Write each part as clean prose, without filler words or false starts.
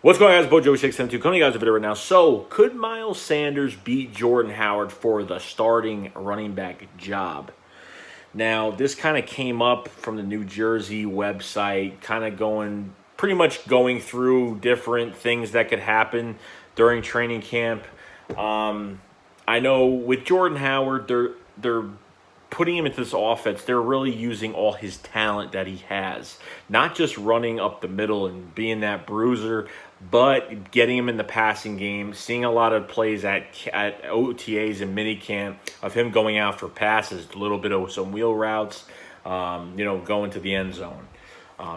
What's going on, guys? Bojo672 coming to you guys with a video right now. So, could Miles Sanders beat Jordan Howard for the starting running back job? Now, this kind of came up from the New Jersey website, kind of pretty much going through different things that could happen during training camp. I know with Jordan Howard, they're putting him into this offense. They're really using all his talent that he has, not just running up the middle and being that bruiser, but getting him in the passing game, seeing a lot of plays at OTAs and minicamp of him going out for passes, a little bit of some wheel routes, going to the end zone.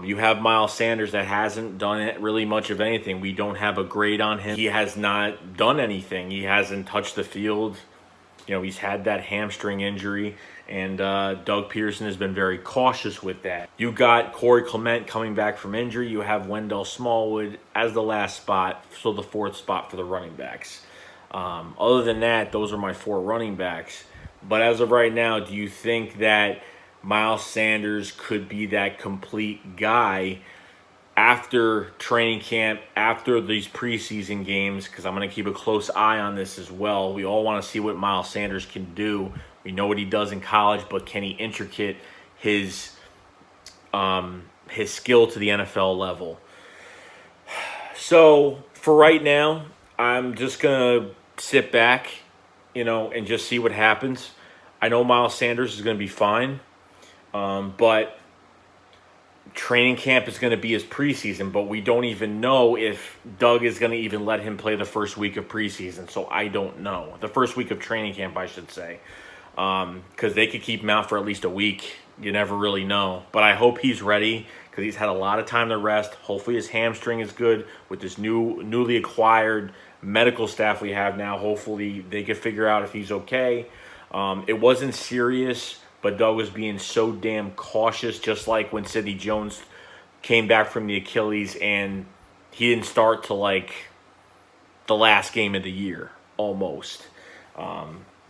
You have Miles Sanders that hasn't done really much of anything. We don't have a grade on him. He has not done anything. He hasn't touched the field. He's had that hamstring injury, and Doug Peterson has been very cautious with that. You got Corey Clement coming back from injury. You have Wendell Smallwood as the last spot, so the fourth spot for the running backs. Other than that, those are my four running backs. But as of right now, do you think that Miles Sanders could be that complete guy after training camp, after these preseason games? Because I'm going to keep a close eye on this as well. We all want to see what Miles Sanders can do. We know what he does in college, but can he intricate his skill to the NFL level? So for right now, I'm just going to sit back, and just see what happens. I know Miles Sanders is going to be fine, but training camp is going to be his preseason, but we don't even know if Doug is going to even let him play the first week of preseason. So I don't know. The first week of training camp, I should say, because they could keep him out for at least a week. You never really know. But I hope he's ready because he's had a lot of time to rest. Hopefully his hamstring is good with this newly acquired medical staff we have now. Hopefully they can figure out if he's okay. It wasn't serious, but Doug was being so damn cautious, just like when Sidney Jones came back from the Achilles and he didn't start till like the last game of the year, almost,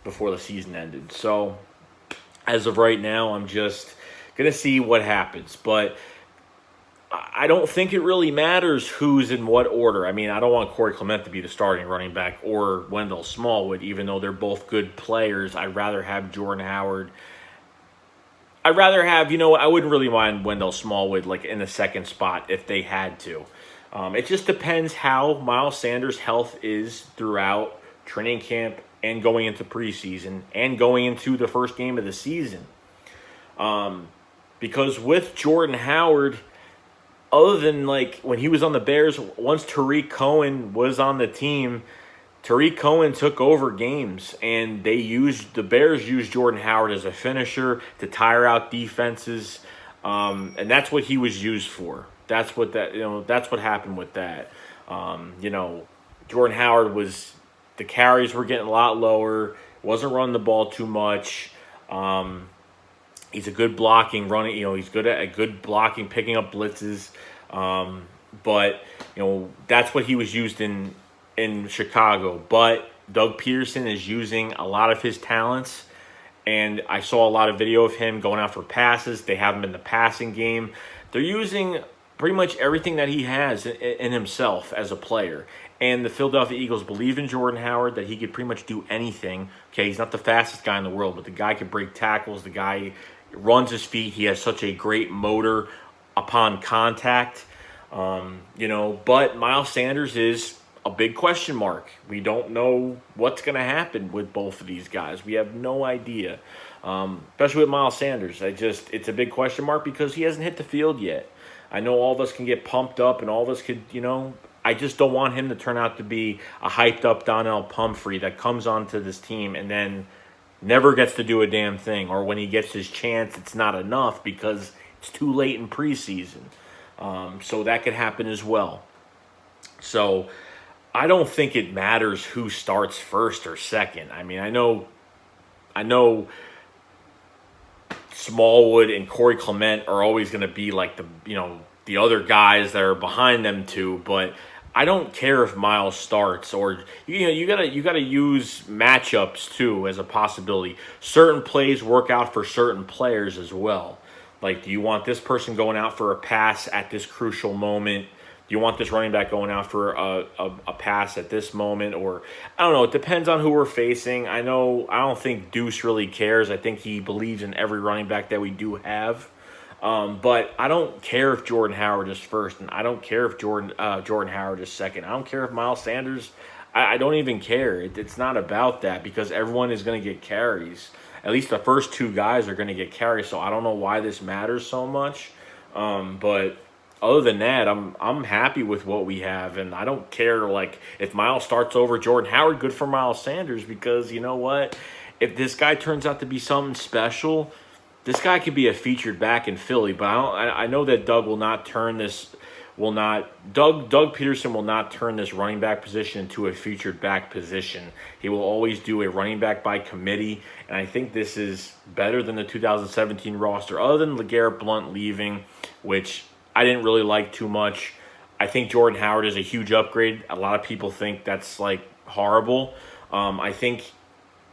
before the season ended. So as of right now, I'm just going to see what happens. But I don't think it really matters who's in what order. I mean, I don't want Corey Clement to be the starting running back or Wendell Smallwood, even though they're both good players. I'd rather have Jordan Howard. I'd rather have, I wouldn't really mind Wendell Smallwood like in the second spot if they had to. It just depends how Miles Sanders' health is throughout training camp and going into preseason and going into the first game of the season. Because with Jordan Howard, other than like when he was on the Bears, once Tariq Cohen was on the team, Tariq Cohen took over games, and the Bears used Jordan Howard as a finisher to tire out defenses, and that's what he was used for. That's what happened with that. Jordan Howard the carries were getting a lot lower, wasn't running the ball too much. He's a good blocking running. He's good at good blocking, picking up blitzes, but that's what he was used in Chicago. But Doug Peterson is using a lot of his talents, and I saw a lot of video of him going out for passes. They have him in the passing game. They're using pretty much everything that he has in himself as a player. And the Philadelphia Eagles believe in Jordan Howard, that he could pretty much do anything. Okay, he's not the fastest guy in the world, but the guy can break tackles. The guy runs his feet. He has such a great motor upon contact. But Miles Sanders is a big question mark. We don't know what's going to happen with both of these guys. We have no idea, especially with Miles Sanders. It's a big question mark because he hasn't hit the field yet. I know all of us can get pumped up and all of us could, I just don't want him to turn out to be a hyped-up Donnell Pumphrey that comes onto this team and then never gets to do a damn thing. Or when he gets his chance, it's not enough because it's too late in preseason. So that could happen as well. So I don't think it matters who starts first or second. I mean, I know Smallwood and Corey Clement are always going to be like the other guys that are behind them too, but I don't care if Miles starts, or you gotta use matchups too as a possibility. Certain plays work out for certain players as well. Like, do you want this person going out for a pass at this crucial moment Do you want this running back going out for a pass at this moment? Or, I don't know. It depends on who we're facing. I don't think Deuce really cares. I think he believes in every running back that we do have. But I don't care if Jordan Howard is first, and I don't care if Jordan Howard is second. I don't care if Miles Sanders. I don't even care. It's not about that, because everyone is going to get carries. At least the first two guys are going to get carries. So I don't know why this matters so much. But other than that, I'm happy with what we have, and I don't care like if Miles starts over Jordan Howard. Good for Miles Sanders, because you know what? If this guy turns out to be something special, this guy could be a featured back in Philly. But I know that Doug Peterson will not turn this running back position into a featured back position. He will always do a running back by committee, and I think this is better than the 2017 roster, other than LeGarrette Blount leaving, which I didn't really like too much. I think Jordan Howard is a huge upgrade. A lot of people think that's like horrible. I think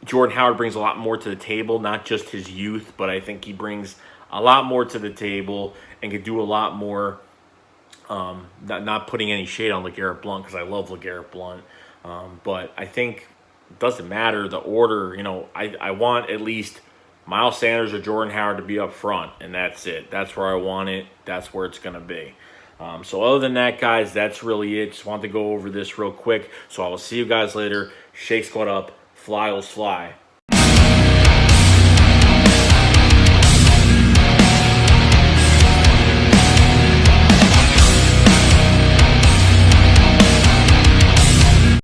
Jordan Howard brings a lot more to the table, not just his youth, but I think he brings a lot more to the table and can do a lot more. Not putting any shade on LeGarrette Blount, because I love LeGarrette Blount. But I think it doesn't matter the order. I want at least Miles Sanders or Jordan Howard to be up front, and that's it. That's where I want it. That's where it's going to be. So other than that, guys, that's really it. Just wanted to go over this real quick. So I will see you guys later. Shake Squad up. Fly, fly.